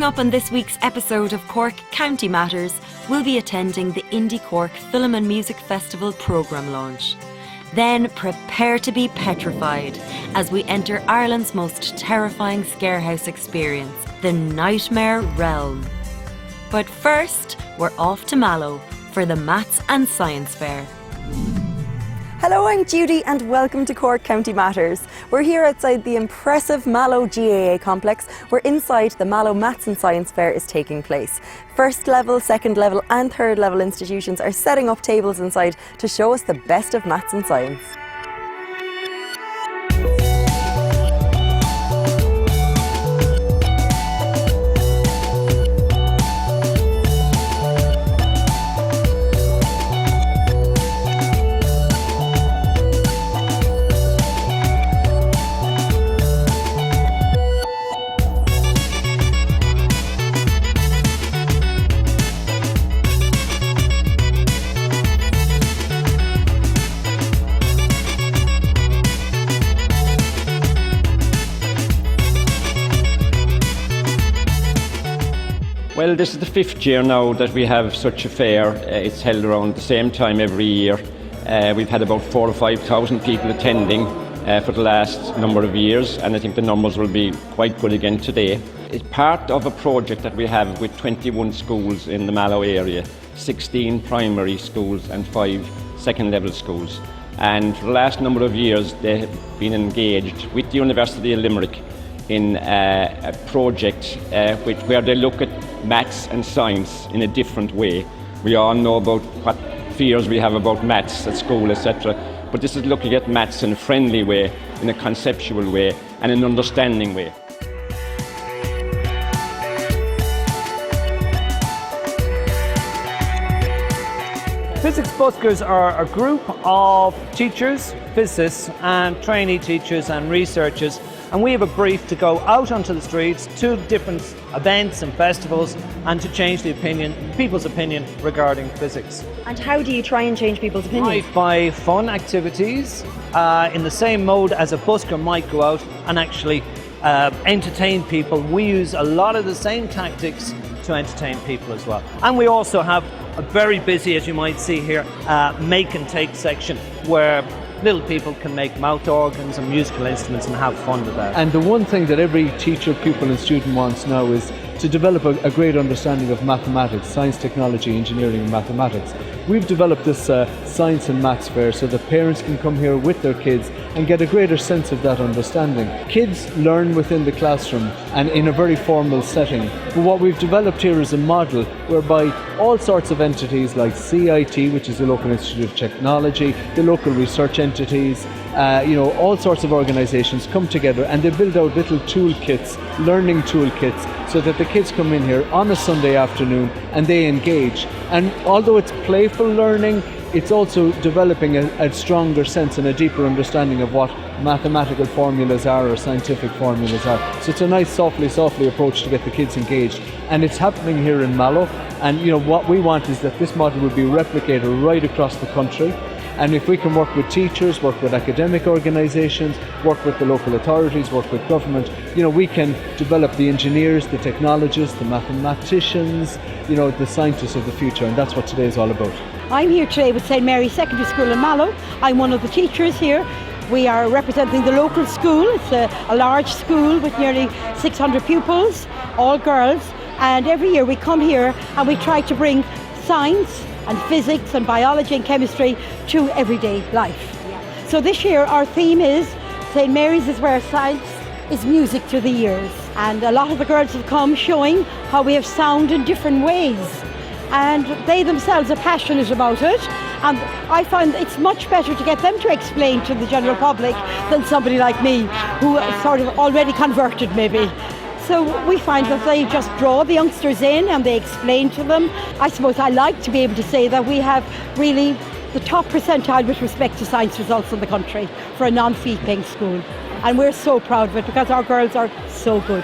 up on this week's episode of Cork County Matters, we'll be attending the Indie Cork Film and Music Festival programme launch. Then prepare to be petrified as we enter Ireland's most terrifying scarehouse experience, the Nightmare Realm. But first, we're off to Mallow for the Maths and Science Fair. Hello, I'm Judy and welcome to Cork County Matters. We're here outside the impressive Mallow GAA complex, where inside the Mallow Maths and Science Fair is taking place. First level, second level and third level institutions are setting up tables inside to show us the best of maths and science. Well, this is the 5th year now that we have such a fair. It's held around the same time every year. We've had about 4,000 or 5,000 people attending for the last number of years, and I think the numbers will be quite good again today. It's part of a project that we have with 21 schools in the Mallow area, 16 primary schools and 5 second level schools. And for the last number of years they have been engaged with the University of Limerick in a project where they look at maths and science in a different way. We all know about what fears we have about maths at school, etc. But this is looking at maths in a friendly way, in a conceptual way, and an understanding way. Physics buskers are a group of teachers, physicists and trainee teachers and researchers, and we have a brief to go out onto the streets to different events and festivals and to change people's opinion regarding physics. And how do you try and change people's opinions? By fun activities, in the same mode as a busker might go out and actually entertain people. We use a lot of the same tactics to entertain people as well. And we also have a very busy, as you might see here, make and take section where little people can make mouth organs and musical instruments and have fun with that. And the one thing that every teacher, pupil and student wants now is to develop a great understanding of mathematics, science, technology, engineering and mathematics. We've developed this science and maths fair so that parents can come here with their kids and get a greater sense of that understanding. Kids learn within the classroom and in a very formal setting. But what we've developed here is a model whereby all sorts of entities like CIT, which is the local Institute of Technology, the local research entities, all sorts of organisations come together and they build out little toolkits, learning toolkits, so that the kids come in here on a Sunday afternoon and they engage. And although it's playful learning, it's also developing a stronger sense and a deeper understanding of what mathematical formulas are or scientific formulas are. So it's a nice softly approach to get the kids engaged. And it's happening here in Mallow. And what we want is that this model would be replicated right across the country. And if we can work with teachers, work with academic organisations, work with the local authorities, work with government, we can develop the engineers, the technologists, the mathematicians, the scientists of the future, and that's what today is all about. I'm here today with St Mary's Secondary School in Mallow. I'm one of the teachers here. We are representing the local school. It's a large school with nearly 600 pupils, all girls, and every year we come here and we try to bring science and physics and biology and chemistry to everyday life. So this year our theme is St Mary's is where science is music to the ears. And a lot of the girls have come showing how we have sound in different ways. And they themselves are passionate about it. And I find it's much better to get them to explain to the general public than somebody like me who sort of already converted maybe. So we find that they just draw the youngsters in and they explain to them. I suppose I like to be able to say that we have really the top percentile with respect to science results in the country for a non-fee paying school. And we're so proud of it because our girls are so good.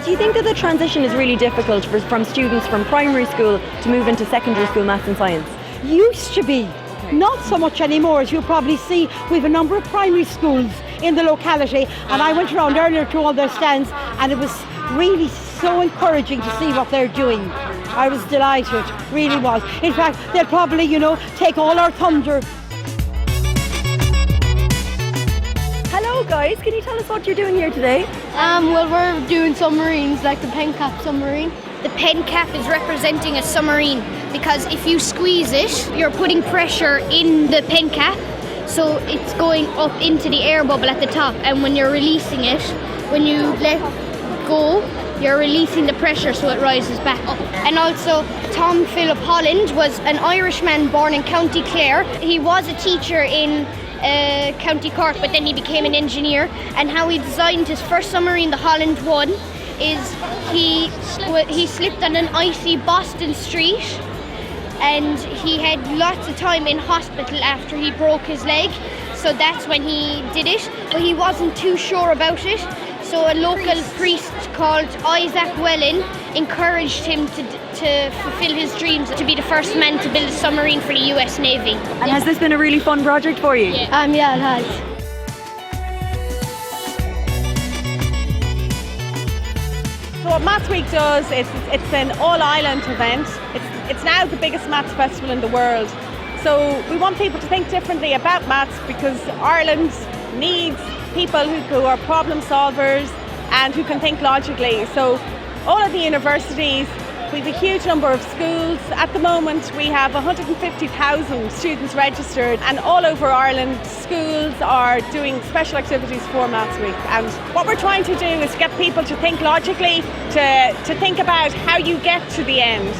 Do you think that the transition is really difficult from students from primary school to move into secondary school maths and science? Used to be. Not so much anymore. As you'll probably see, we have a number of primary schools in the locality, and I went around earlier to all their stands, and it was really so encouraging to see what they're doing. I was delighted, really was. In fact, they'll probably, take all our thunder. Hello guys, can you tell us what you're doing here today? Well, we're doing submarines, like the pen cap submarine. The pen cap is representing a submarine because if you squeeze it, you're putting pressure in the pen cap, so it's going up into the air bubble at the top, and when you're releasing it, when you let go, you're releasing the pressure so it rises back up. And also, Tom Philip Holland was an Irishman born in County Clare. He was a teacher in County Cork, but then he became an engineer, and how he designed his first submarine, the Holland 1, is he slipped on an icy Boston street, and he had lots of time in hospital after he broke his leg, so that's when he did it, but he wasn't too sure about it, so a local priest called Isaac Wellen encouraged him to fulfill his dreams to be the first man to build a submarine for the US Navy. And has this been a really fun project for you? Yeah, it has. So what Maths Week does, it's an all-island event. It's now the biggest maths festival in the world. So we want people to think differently about maths because Ireland needs people who are problem solvers and who can think logically. So all of the universities, we have a huge number of schools. At the moment we have 150,000 students registered, and all over Ireland schools are doing special activities for Maths Week. And what we're trying to do is get people to think logically, to think about how you get to the end.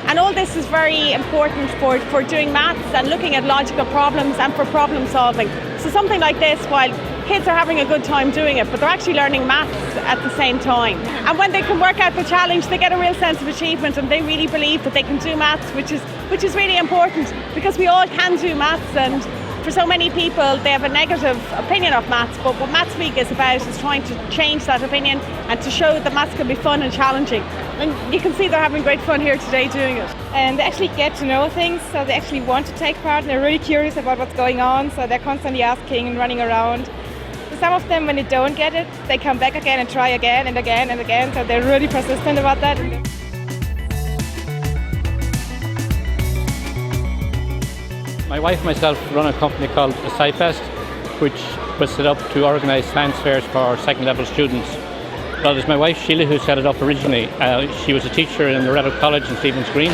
And all this is very important for doing maths and looking at logical problems and for problem solving. So something like this, while kids are having a good time doing it, but they're actually learning maths at the same time. And when they can work out the challenge, they get a real sense of achievement, and they really believe that they can do maths, which is really important, because we all can do maths. And for so many people, they have a negative opinion of maths, but what Maths Week is about is trying to change that opinion and to show that maths can be fun and challenging. And you can see they're having great fun here today doing it. And they actually get to know things, so they actually want to take part, and they're really curious about what's going on, so they're constantly asking and running around. Some of them, when they don't get it, they come back again and try again and again and again, so they're really persistent about that. My wife and myself run a company called SciFest, which was set up to organise science fairs for second level students. Well, it's my wife Sheila who set it up originally. She was a teacher in Loretto College in Stephen's Green,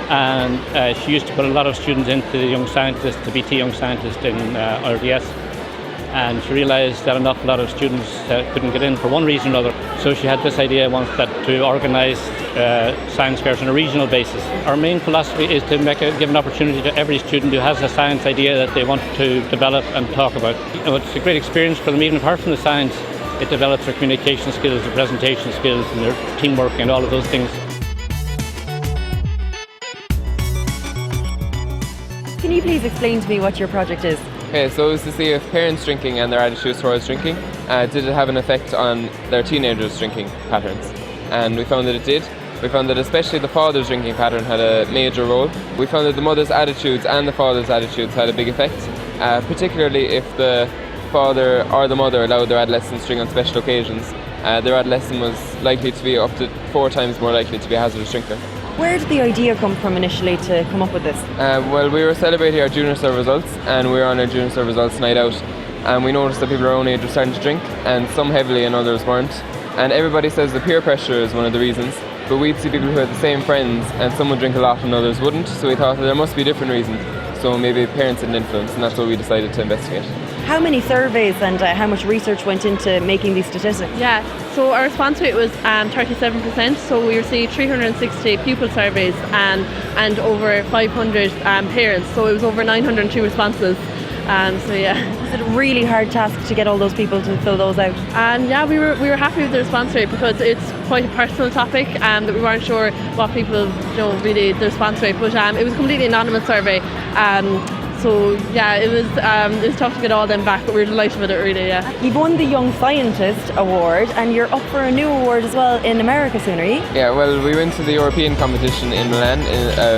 and she used to put a lot of students into the Young Scientist, the BT Young Scientist in RDS. And she realised that an awful lot of students couldn't get in for one reason or another. So she had this idea once that to organise science fairs on a regional basis. Our main philosophy is to give an opportunity to every student who has a science idea that they want to develop and talk about. It's a great experience for them, even apart from the science. It develops their communication skills, their presentation skills, and their teamwork and all of those things. Can you please explain to me what your project is? Okay, so it was to see if parents drinking and their attitudes towards drinking, did it have an effect on their teenagers' drinking patterns? And we found that it did. We found that especially the father's drinking pattern had a major role. We found that the mother's attitudes and the father's attitudes had a big effect, particularly if the father or the mother allowed their adolescents to drink on special occasions. Their adolescent was likely to be up to 4 times more likely to be a hazardous drinker. Where did the idea come from initially to come up with this? Well, we were celebrating our junior serve results, and we were on our junior serve results night out, and we noticed that people our own age were starting to drink, and some heavily and others weren't. And everybody says the peer pressure is one of the reasons, but we'd see people who had the same friends, and some would drink a lot and others wouldn't, so we thought that there must be different reasons. So maybe parents had an influence, and that's what we decided to investigate. How many surveys and how much research went into making these statistics? Yeah, so our response rate was 37%, so we received 360 pupil surveys and over 500 parents, so it was over 902 responses. So yeah. Was it a really hard task to get all those people to fill those out? And yeah, we were happy with the response rate because it's quite a personal topic and that we weren't sure what people really the response rate, but it was a completely anonymous survey. So yeah, it was tough to get all them back, but we were delighted with it really, yeah. You've won the Young Scientist Award and you're up for a new award as well in America soon, are you? Yeah, well, we went to the European competition in Milan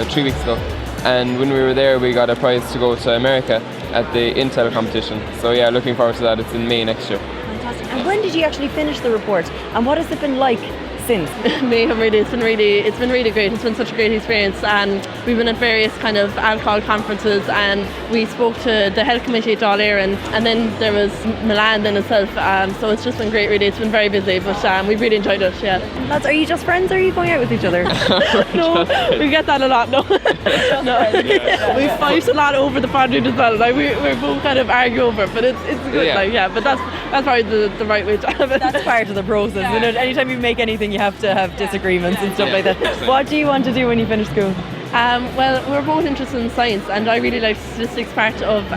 3 weeks ago, and when we were there we got a prize to go to America, at the Intel competition. So yeah, looking forward to that. It's in May next year. Fantastic. And when did you actually finish the report? And what has it been like since? It's been really great. It's been such a great experience, and we've been at various kind of alcohol conferences, and we spoke to the health committee at All Éireann, and then there was Milan in itself. So it's just been great, really. It's been very busy, but we've really enjoyed it. Yeah. Lads, are you just friends, or are you going out with each other? No, we get that a lot. No, we fight a lot over the project as well. Like we're both kind of argue over, but it's good. Yeah. Like, yeah, but that's probably the right way to have it. That's part of the process. You know, anytime you make anything, you have to have disagreements and stuff like that. What do you want to do when you finish school? Well, we're both interested in science, and I really like statistics part of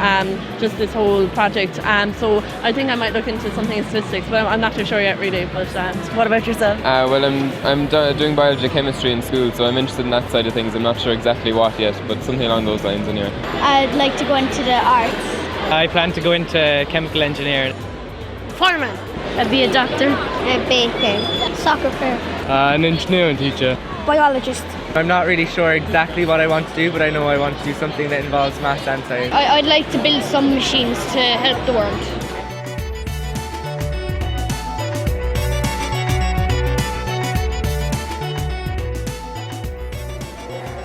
just this whole project. So I think I might look into something in statistics, but I'm not too sure yet, really. But what about yourself? Well, I'm doing biology chemistry in school, so I'm interested in that side of things. I'm not sure exactly what yet, but something along those lines anyway. I'd like to go into the arts. I plan to go into chemical engineering. Fireman. I'd be a doctor. A baker. Soccer player. An engineering teacher. Biologist. I'm not really sure exactly what I want to do, but I know I want to do something that involves maths and science. I'd like to build some machines to help the world.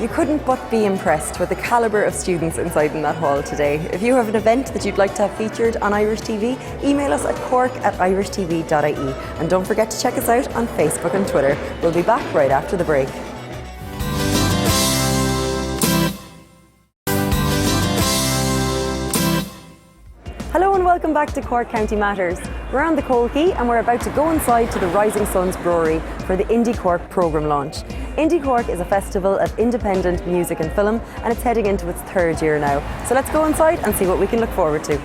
You couldn't but be impressed with the calibre of students inside in that hall today. If you have an event that you'd like to have featured on Irish TV, email us at cork@irishtv.ie. And don't forget to check us out on Facebook and Twitter. We'll be back right after the break. Hello and welcome back to Cork County Matters. We're on the Quay and we're about to go inside to the Rising Suns Brewery for the Indie Cork programme launch. Indie Cork is a festival of independent music and film, and it's heading into its third year now. So let's go inside and see what we can look forward to.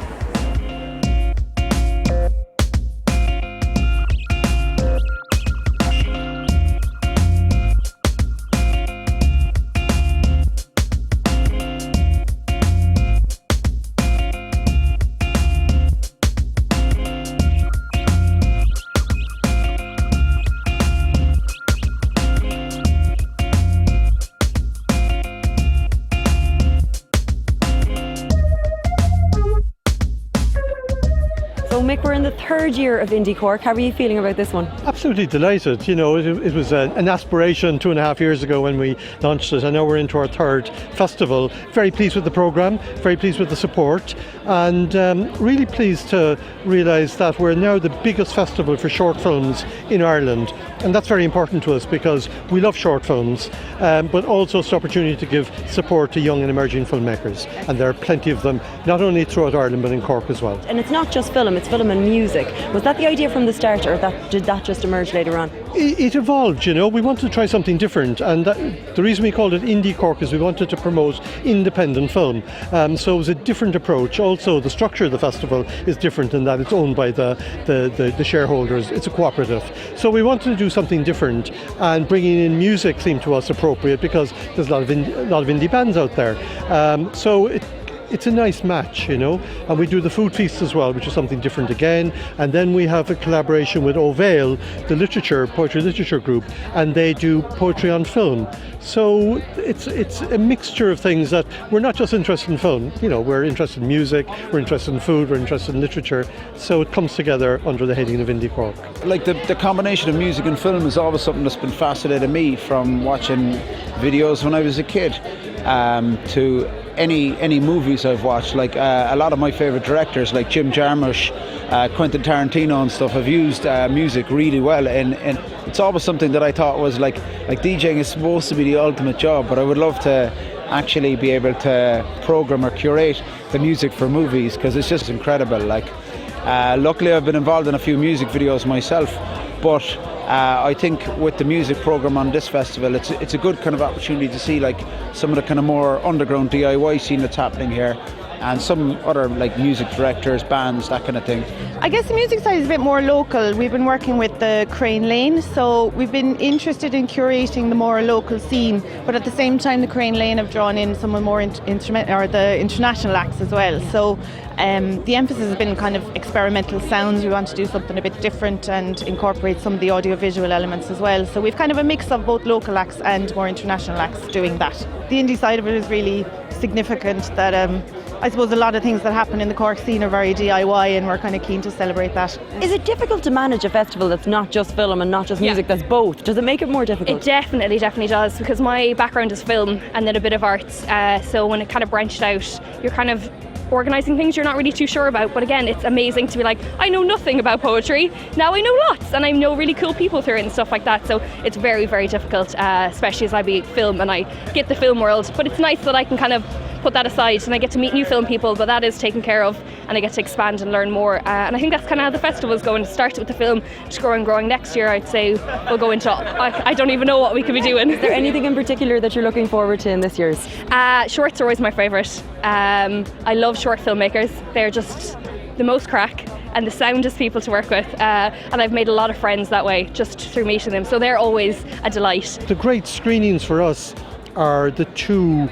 Mick, we're in the third year of Indie Cork. How are you feeling about this one? Absolutely delighted. You know, it was an aspiration 2.5 years ago when we launched it, and now we're into our third festival. Very pleased with the programme, very pleased with the support, and really pleased to realise that we're now the biggest festival for short films in Ireland. And that's very important to us because we love short films, but also it's an opportunity to give support to young and emerging filmmakers. And there are plenty of them, not only throughout Ireland, but in Cork as well. And it's not just film, it's film and music. Was that the idea from the start, or did that just emerge later on? It evolved, you know. We wanted to try something different, and the reason we called it Indie Cork is we wanted to promote independent film. So it was a different approach. Also, the structure of the festival is different in that it's owned by the shareholders. It's a cooperative. So we wanted to do something different, and bringing in music seemed to us appropriate because there's a lot of indie bands out there. It's a nice match, you know, and we do the food feast as well, which is something different again. And then we have a collaboration with O'Vale, the poetry literature group, and they do poetry on film. So it's a mixture of things that we're not just interested in film, you know, we're interested in music, we're interested in food, we're interested in literature. So it comes together under the heading of Indie Cork. Like the combination of music and film is always something that's been fascinating me from watching videos when I was a kid to any movies I've watched. Like a lot of my favourite directors like Jim Jarmusch, Quentin Tarantino and stuff have used music really well, and it's always something that I thought was like DJing is supposed to be the ultimate job, but I would love to actually be able to program or curate the music for movies because it's just incredible. Like luckily I've been involved in a few music videos myself, but I think with the music program on this festival, it's a good kind of opportunity to see like some of the kind of more underground DIY scene that's happening here, and some other like music directors, bands, that kind of thing. I guess the music side is a bit more local. We've been working with the Crane Lane, so we've been interested in curating the more local scene, but at the same time the Crane Lane have drawn in some of the more the international acts as well. So the emphasis has been kind of experimental sounds. We want to do something a bit different and incorporate some of the audiovisual elements as well. So we've kind of a mix of both local acts and more international acts doing that. The indie side of it is really significant that I suppose a lot of things that happen in the Cork scene are very DIY, and we're kind of keen to celebrate that. Is it difficult to manage a festival that's not just film and not just music, that's both? Does it make it more difficult? It definitely does, because my background is film and then a bit of arts, so when it kind of branched out, you're kind of organising things you're not really too sure about. But again, it's amazing to be like, I know nothing about poetry, now I know lots, and I know really cool people through it and stuff like that. So it's very, very difficult, especially as I be film and I get the film world. But it's nice that I can kind of put that aside and I get to meet new film people, but that is taken care of, and I get to expand and learn more. And I think that's kind of how the festival is going. Start with the film, just growing. Next year, I'd say we'll go into, I don't even know what we could be doing. Is there anything in particular that you're looking forward to in this year's? Shorts are always my favourite. I love short filmmakers. They're just the most crack and the soundest people to work with, and I've made a lot of friends that way just through meeting them, so they're always a delight. The great screenings for us are the 2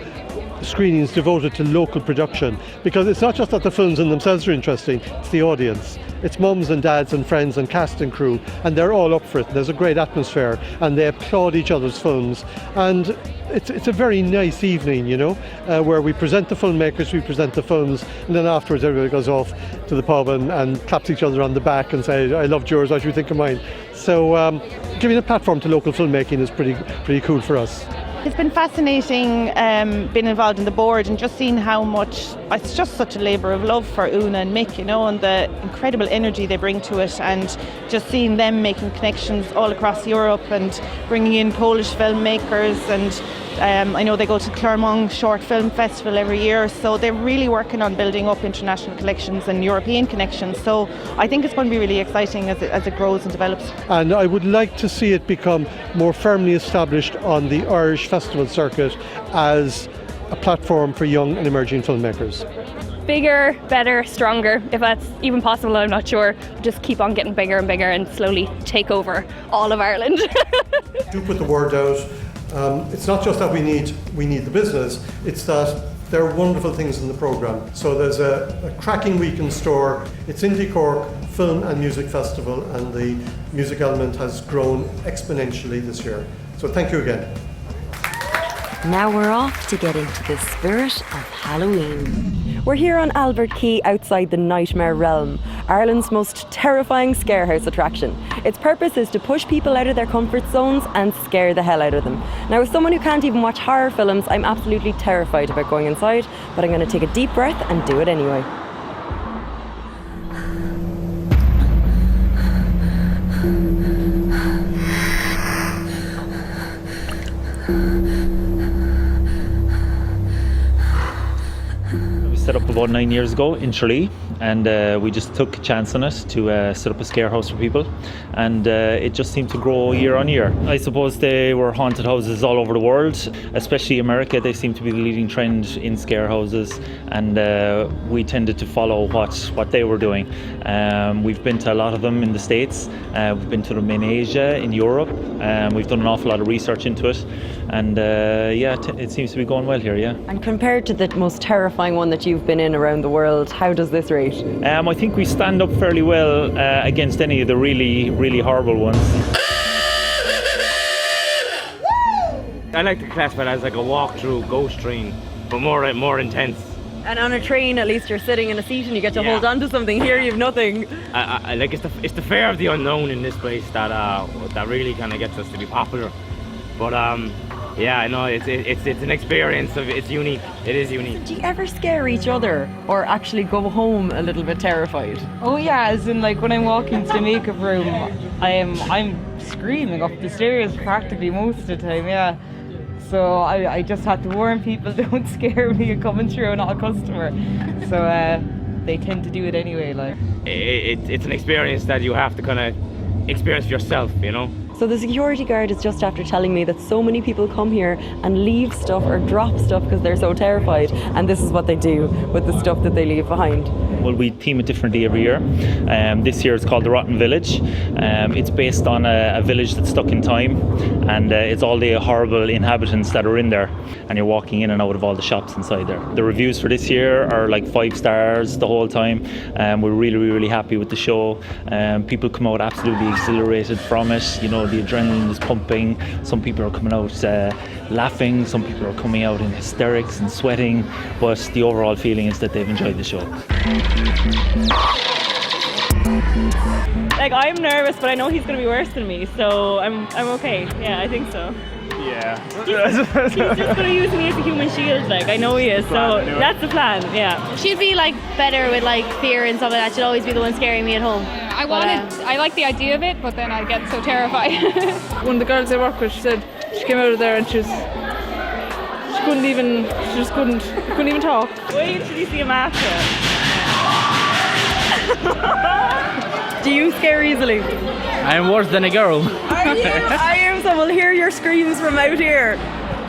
screenings devoted to local production, because it's not just that the films in themselves are interesting, it's the audience. It's mums and dads and friends and cast and crew, and they're all up for it. There's a great atmosphere and they applaud each other's films, and it's a very nice evening, you know, where we present the filmmakers, we present the films, and then afterwards everybody goes off to the pub and claps each other on the back and say, I loved yours, what do you think of mine? So giving a platform to local filmmaking is pretty cool for us. It's been fascinating being involved in the board and just seeing how much, it's just such a labour of love for Una and Mick, you know, and the incredible energy they bring to it, and just seeing them making connections all across Europe and bringing in Polish filmmakers, and I know they go to Clermont Short Film Festival every year, so they're really working on building up international connections and European connections. So I think it's going to be really exciting as it grows and develops. And I would like to see it become more firmly established on the Irish festival circuit as a platform for young and emerging filmmakers. Bigger, better, stronger, if that's even possible, I'm not sure. Just keep on getting bigger and bigger and slowly take over all of Ireland. Do put the word out. It's not just that we need the business, it's that there are wonderful things in the programme. So there's a cracking week in store. It's Indie Cork Film and Music Festival, and the music element has grown exponentially this year. So thank you again. Now we're off to get into the spirit of Halloween. We're here on Albert Quay outside the Nightmare Realm, Ireland's most terrifying scarehouse attraction. Its purpose is to push people out of their comfort zones and scare the hell out of them. Now, as someone who can't even watch horror films, I'm absolutely terrified about going inside, but I'm going to take a deep breath and do it anyway. Set up about 9 years ago in Tralee, and we just took a chance on it to set up a scare house for people, and it just seemed to grow year on year. I suppose they were haunted houses all over the world, especially America. They seem to be the leading trend in scare houses, and we tended to follow what they were doing. We've been to a lot of them in the States, we've been to them in Asia, in Europe, we've done an awful lot of research into it, and it seems to be going well here, yeah. And compared to the most terrifying one that you've been in around the world, how does this rate? I think we stand up fairly well against any of the really, really horrible ones. I like to classify it as like a walk-through ghost train, but more intense. And on a train, at least you're sitting in a seat and you get to hold on to something. Here you've nothing. I like it's the fear of the unknown in this place that really kind of gets us to be popular. But I know it's an experience. It's unique. It is unique. Do you ever scare each other, or actually go home a little bit terrified? Oh yeah, as in like when I'm walking to the makeup room, I'm screaming up the stairs practically most of the time. Yeah. So I just have to warn people, don't scare me coming through, I'm not a customer. So they tend to do it anyway. Like it's an experience that you have to kind of experience for yourself, you know. So the security guard is just after telling me that so many people come here and leave stuff or drop stuff because they're so terrified, and this is what they do with the stuff that they leave behind. Well, we theme it differently every year. This year it's called the Rotten Village. It's based on a village that's stuck in time, and it's all the horrible inhabitants that are in there, and you're walking in and out of all the shops inside there. The reviews for this year are like 5 stars the whole time. We're really, really happy with the show. People come out absolutely exhilarated from it. You know, the adrenaline is pumping. Some people are coming out laughing, some people are coming out in hysterics and sweating, but the overall feeling is that they've enjoyed the show. Like, I'm nervous, but I know he's going to be worse than me, so I'm okay. Yeah, I think so. Yeah. He's just going to use me as a human shield, like, I know he is, so that's the plan, yeah. She'd be like better with like fear and stuff like that. She'd always be the one scaring me at home. I like the idea of it, but then I get so terrified. One of the girls I work with, she said she came out of there and she couldn't even talk. Wait till you see a master. Do you scare easily? I'm worse than a girl. Are you? I am, so we'll hear your screams from out here.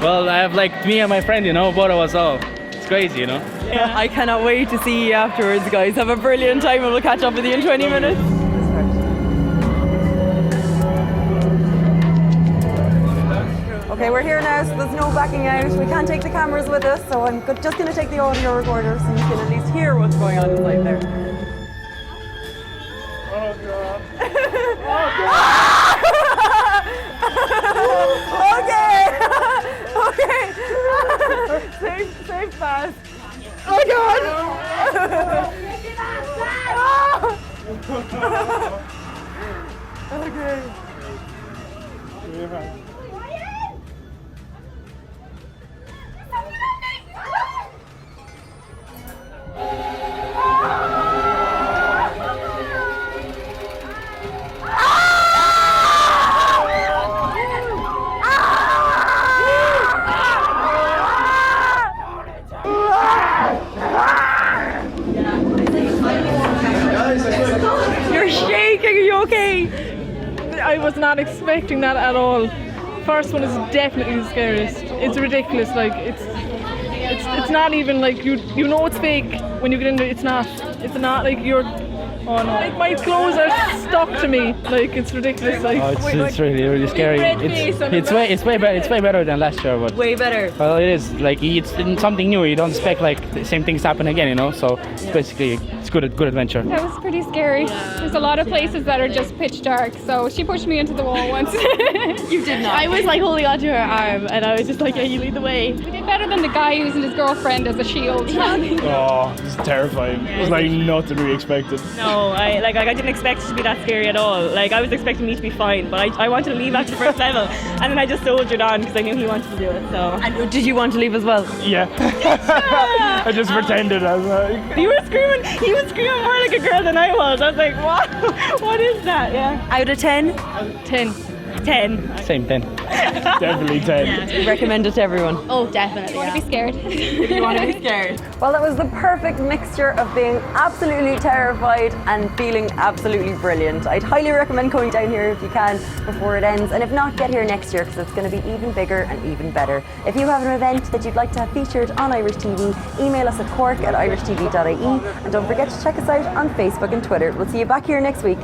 Well, I have like me and my friend, both of us all. It's crazy, Yeah. I cannot wait to see you afterwards, guys. Have a brilliant time and we'll catch up with you in 20 minutes. Okay, we're here now, so there's no backing out. We can't take the cameras with us, so I'm just going to take the audio recorder so you can at least hear what's going on inside there. Oh God. Okay. Safe fast. Oh God. Okay. You're shaking, are you okay? I was not expecting that at all. First one is definitely the scariest. It's ridiculous, like it's not even like you know it's fake when you get in there. It's not like you're, oh no, like my clothes are stuck to me, like it's ridiculous. Like It's really scary. It's way better than last year, but way better. Well, it is like it's something new. You don't expect like the same things happen again, So it's basically it's good adventure. That was pretty scary. There's a lot of places that are just pitch dark, so she pushed me into the wall once. You did not. I was like holding onto her arm and I was just like, yeah, you lead the way. We did better than the guy using his girlfriend as a shield. Oh, it's terrifying. It was like nothing we expected. No, I didn't expect it to be that scary at all. Like, I was expecting me to be fine, but I wanted to leave after the first level, and then I just soldiered on because I knew he wanted to do it. So. And did you want to leave as well? Yeah. I just pretended. I was like. You were screaming. He was screaming more like a girl than I was. I was like, what? What is that? Yeah. Out of 10? 10. 10. Same 10. Definitely 10. Yeah. You recommend it to everyone? Oh, definitely. You want to be scared. You want to be scared. Well, that was the perfect mixture of being absolutely terrified and feeling absolutely brilliant. I'd highly recommend coming down here if you can before it ends, and if not, get here next year because it's going to be even bigger and even better. If you have an event that you'd like to have featured on Irish TV, email us at cork@irishtv.ie, and don't forget to check us out on Facebook and Twitter. We'll see you back here next week.